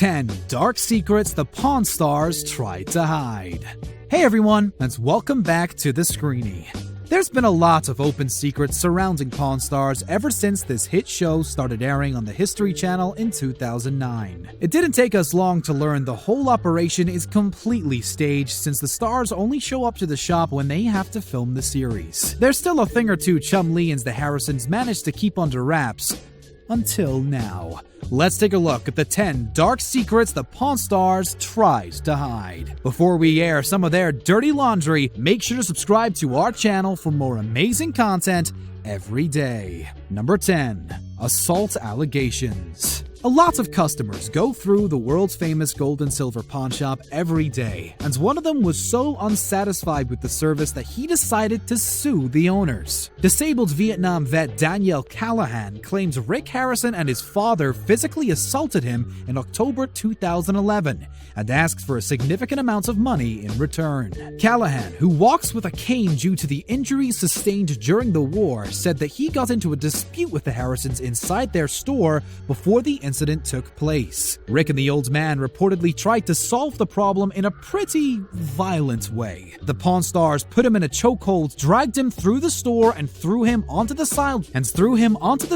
10 Dark Secrets the Pawn Stars Tried to Hide. Hey everyone, and welcome back to The SCREENY. There's been a lot of open secrets surrounding Pawn Stars ever since this hit show started airing on the History Channel in 2009. It didn't take us long to learn the whole operation is completely staged, since the stars only show up to the shop when they have to film the series. There's still a thing or two Chumlee and the Harrisons managed to keep under wraps, until now. Let's take a look at the 10 dark secrets the Pawn Stars tried to hide. Before we air some of their dirty laundry, make sure to subscribe to our channel for more amazing content every day. Number 10. Assault allegations. A lot of customers go through the world's famous gold and silver pawn shop every day, and one of them was so unsatisfied with the service that he decided to sue the owners. Disabled Vietnam vet Danielle Callahan claims Rick Harrison and his father physically assaulted him in October 2011 and asks for a significant amount of money in return. Callahan, who walks with a cane due to the injuries sustained during the war, said that he got into a dispute with the Harrisons inside their store before the incident took place. Rick and the old man reportedly tried to solve the problem in a pretty violent way. The Pawn Stars put him in a chokehold, dragged him through the store, and threw him onto the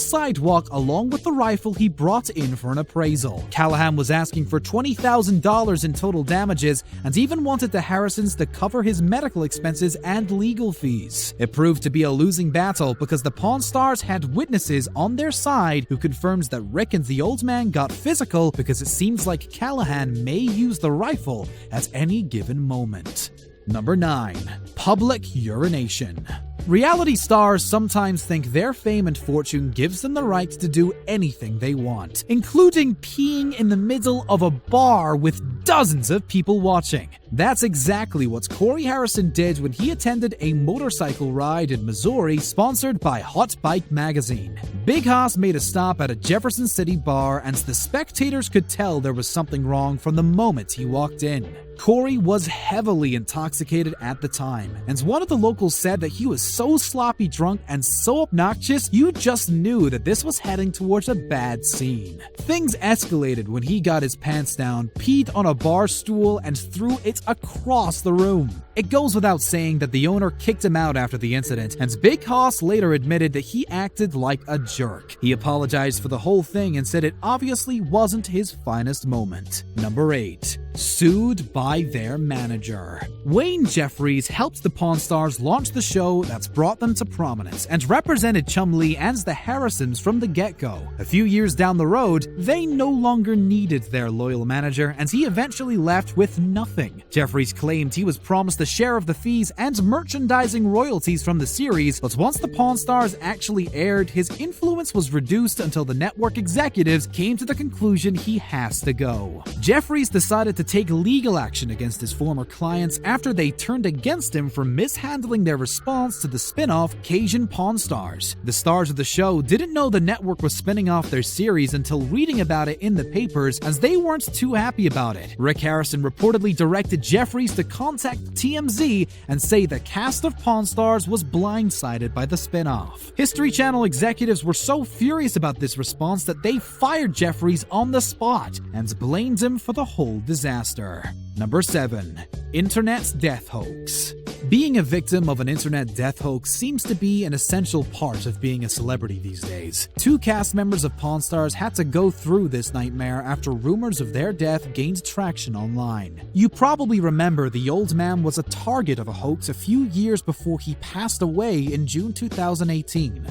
sidewalk along with the rifle he brought in for an appraisal. Callahan was asking for $20,000 in total damages and even wanted the Harrisons to cover his medical expenses and legal fees. It proved to be a losing battle because the Pawn Stars had witnesses on their side who confirms that Rick and the old man got physical because it seems like Callahan may use the rifle at any given moment. Number 9. Public urination. Reality stars sometimes think their fame and fortune gives them the right to do anything they want, including peeing in the middle of a bar with dozens of people watching. That's exactly what Corey Harrison did when he attended a motorcycle ride in Missouri sponsored by Hot Bike magazine. Big Hoss made a stop at a Jefferson City bar, and the spectators could tell there was something wrong from the moment he walked in. Corey was heavily intoxicated at the time, and one of the locals said that he was so sloppy drunk and so obnoxious you just knew that this was heading towards a bad scene. Things escalated when he got his pants down, peed on a bar stool, and threw it across the room. It goes without saying that the owner kicked him out after the incident, and Big Hoss later admitted that he acted like a jerk. He apologized for the whole thing and said it obviously wasn't his finest moment. Number 8. Sued by their manager. Wayne Jeffries helped the Pawn Stars launch the show that's brought them to prominence and represented Chumlee and the Harrisons from the get-go. A few years down the road, they no longer needed their loyal manager, and he eventually left with nothing. Jeffries claimed he was promised a share of the fees and merchandising royalties from the series, but once the Pawn Stars actually aired, his influence was reduced until the network executives came to the conclusion he has to go. Jeffries decided to take legal action against his former clients after they turned against him for mishandling their response to the spin-off Cajun Pawn Stars. The stars of the show didn't know the network was spinning off their series until reading about it in the papers, as they weren't too happy about it. Rick Harrison reportedly directed Jeffries to contact TMZ and say the cast of Pawn Stars was blindsided by the spin-off. History Channel executives were so furious about this response that they fired Jeffries on the spot and blamed him for the whole disaster. Number 7. Internet death hoax. Being a victim of an internet death hoax seems to be an essential part of being a celebrity these days. 2 cast members of Pawn Stars had to go through this nightmare after rumors of their death gained traction online. You probably remember the old man was a target of a hoax a few years before he passed away in June 2018.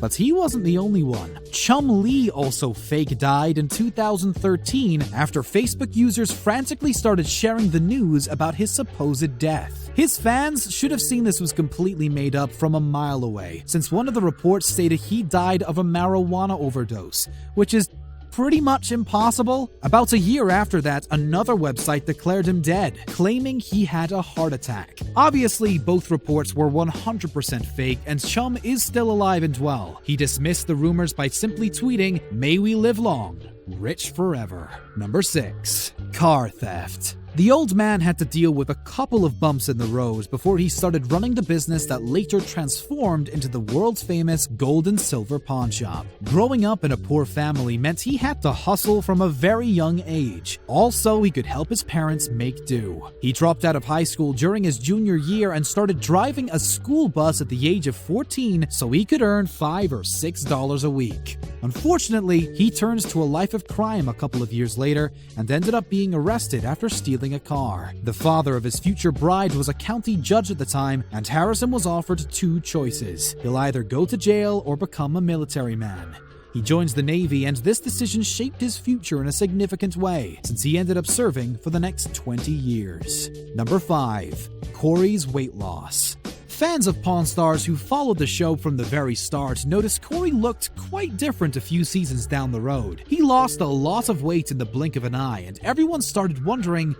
But he wasn't the only one. Chumlee also fake died in 2013 after Facebook users frantically started sharing the news about his supposed death. His fans should have seen this was completely made up from a mile away, since one of the reports stated he died of a marijuana overdose, which is pretty much impossible. About a year after that, another website declared him dead, claiming he had a heart attack. Obviously, both reports were 100% fake, and Chum is still alive and well. He dismissed the rumors by simply tweeting, "May we live long, rich forever." Number 6. Car theft. The old man had to deal with a couple of bumps in the road before he started running the business that later transformed into the world's famous gold and silver pawn shop. Growing up in a poor family meant he had to hustle from a very young age, also he could help his parents make do. He dropped out of high school during his junior year and started driving a school bus at the age of 14 so he could earn $5 or $6 a week. Unfortunately, he turns to a life of crime a couple of years later and ended up being arrested after stealing a car. The father of his future bride was a county judge at the time, and Harrison was offered two choices. He'll either go to jail or become a military man. He joins the Navy, and this decision shaped his future in a significant way, since he ended up serving for the next 20 years. Number 5. Corey's weight loss. Fans of Pawn Stars who followed the show from the very start noticed Corey looked quite different a few seasons down the road. He lost a lot of weight in the blink of an eye, and everyone started wondering,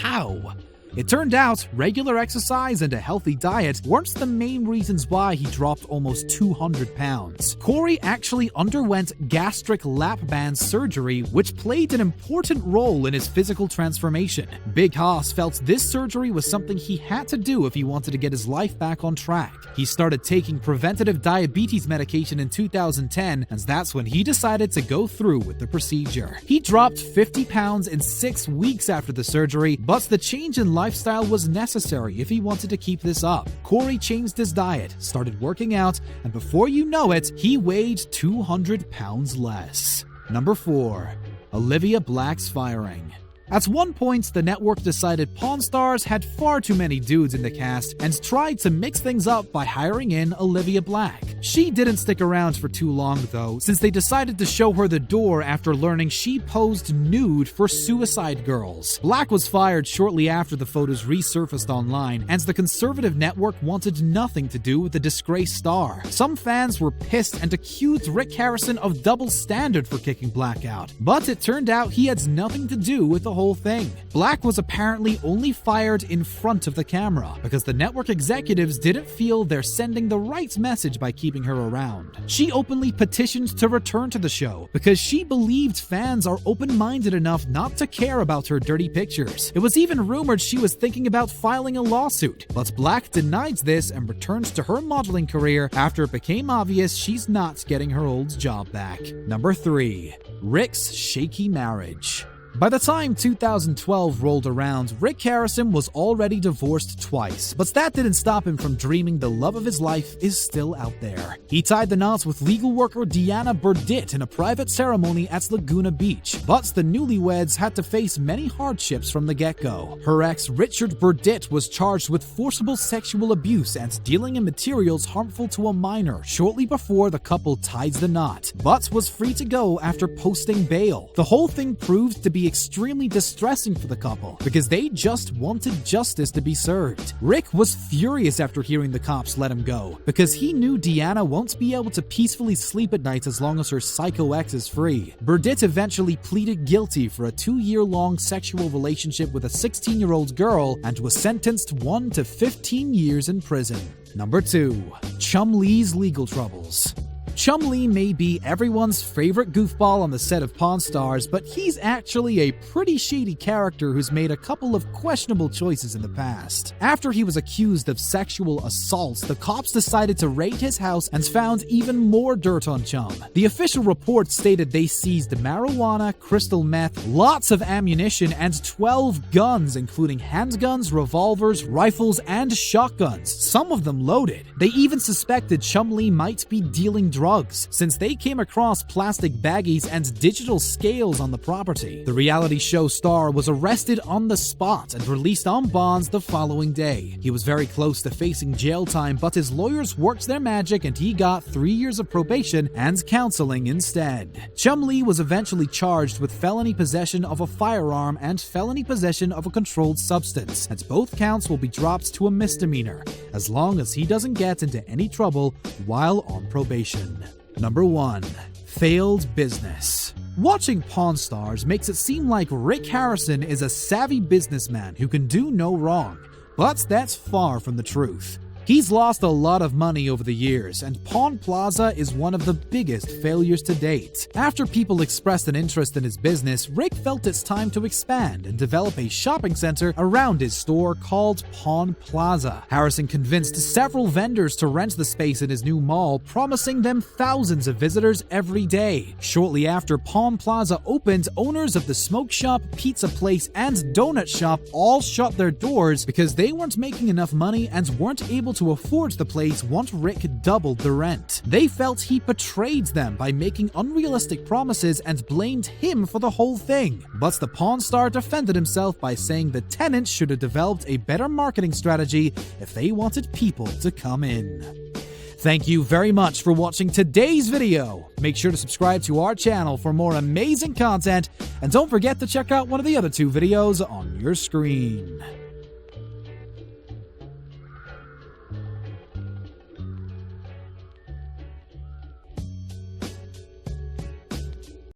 how? It turned out regular exercise and a healthy diet weren't the main reasons why he dropped almost 200 pounds. Corey actually underwent gastric lap band surgery, which played an important role in his physical transformation. Big Hoss felt this surgery was something he had to do if he wanted to get his life back on track. He started taking preventative diabetes medication in 2010, and that's when he decided to go through with the procedure. He dropped 50 pounds in 6 weeks after the surgery, but the change in lifestyle was necessary if he wanted to keep this up. Corey changed his diet, started working out, and before you know it, he weighed 200 pounds less. Number 4. Olivia Black's firing. At one point, the network decided Pawn Stars had far too many dudes in the cast and tried to mix things up by hiring in Olivia Black. She didn't stick around for too long though, since they decided to show her the door after learning she posed nude for Suicide Girls. Black was fired shortly after the photos resurfaced online, and the conservative network wanted nothing to do with the disgraced star. Some fans were pissed and accused Rick Harrison of double standard for kicking Black out, but it turned out he had nothing to do with the whole thing. Black was apparently only fired in front of the camera because the network executives didn't feel they're sending the right message by keeping her around. She openly petitioned to return to the show because she believed fans are open-minded enough not to care about her dirty pictures. It was even rumored she was thinking about filing a lawsuit, but Black denied this and returned to her modeling career after it became obvious she's not getting her old job back. Number 3. Rick's shaky marriage. By the time 2012 rolled around, Rick Harrison was already divorced twice, but that didn't stop him from dreaming the love of his life is still out there. He tied the knots with legal worker Deanna Burdett in a private ceremony at Laguna Beach, but the newlyweds had to face many hardships from the get-go. Her ex, Richard Burdett, was charged with forcible sexual abuse and dealing in materials harmful to a minor shortly before the couple tied the knot, but was free to go after posting bail. The whole thing proved to be extremely distressing for the couple because they just wanted justice to be served. Rick was furious after hearing the cops let him go because he knew Deanna won't be able to peacefully sleep at night as long as her psycho ex is free. Burdett eventually pleaded guilty for a 2-year-long sexual relationship with a 16-year-old girl and was sentenced 1 to 15 years in prison. Number 2. Chumlee's legal troubles. Chumlee may be everyone's favorite goofball on the set of Pawn Stars, but he's actually a pretty shady character who's made a couple of questionable choices in the past. After he was accused of sexual assault, the cops decided to raid his house and found even more dirt on Chum. The official report stated they seized marijuana, crystal meth, lots of ammunition, and 12 guns, including handguns, revolvers, rifles, and shotguns, some of them loaded. They even suspected Chumlee might be dealing drugs, since they came across plastic baggies and digital scales on the property. The reality show star was arrested on the spot and released on bonds the following day. He was very close to facing jail time, but his lawyers worked their magic and he got 3 years of probation and counseling instead. Chumlee was eventually charged with felony possession of a firearm and felony possession of a controlled substance, and both counts will be dropped to a misdemeanor, as long as he doesn't get into any trouble while on probation. Number 1. Failed business. Watching Pawn Stars makes it seem like Rick Harrison is a savvy businessman who can do no wrong, but that's far from the truth. He's lost a lot of money over the years, and Pawn Plaza is one of the biggest failures to date. After people expressed an interest in his business, Rick felt it's time to expand and develop a shopping center around his store called Pawn Plaza. Harrison convinced several vendors to rent the space in his new mall, promising them thousands of visitors every day. Shortly after Pawn Plaza opened, owners of the smoke shop, pizza place, and donut shop all shut their doors because they weren't making enough money and weren't able to afford the place once Rick doubled the rent. They felt he betrayed them by making unrealistic promises and blamed him for the whole thing. But the Pawn Star defended himself by saying the tenants should have developed a better marketing strategy if they wanted people to come in. Thank you very much for watching today's video. Make sure to subscribe to our channel for more amazing content, and don't forget to check out one of the other 2 videos on your screen.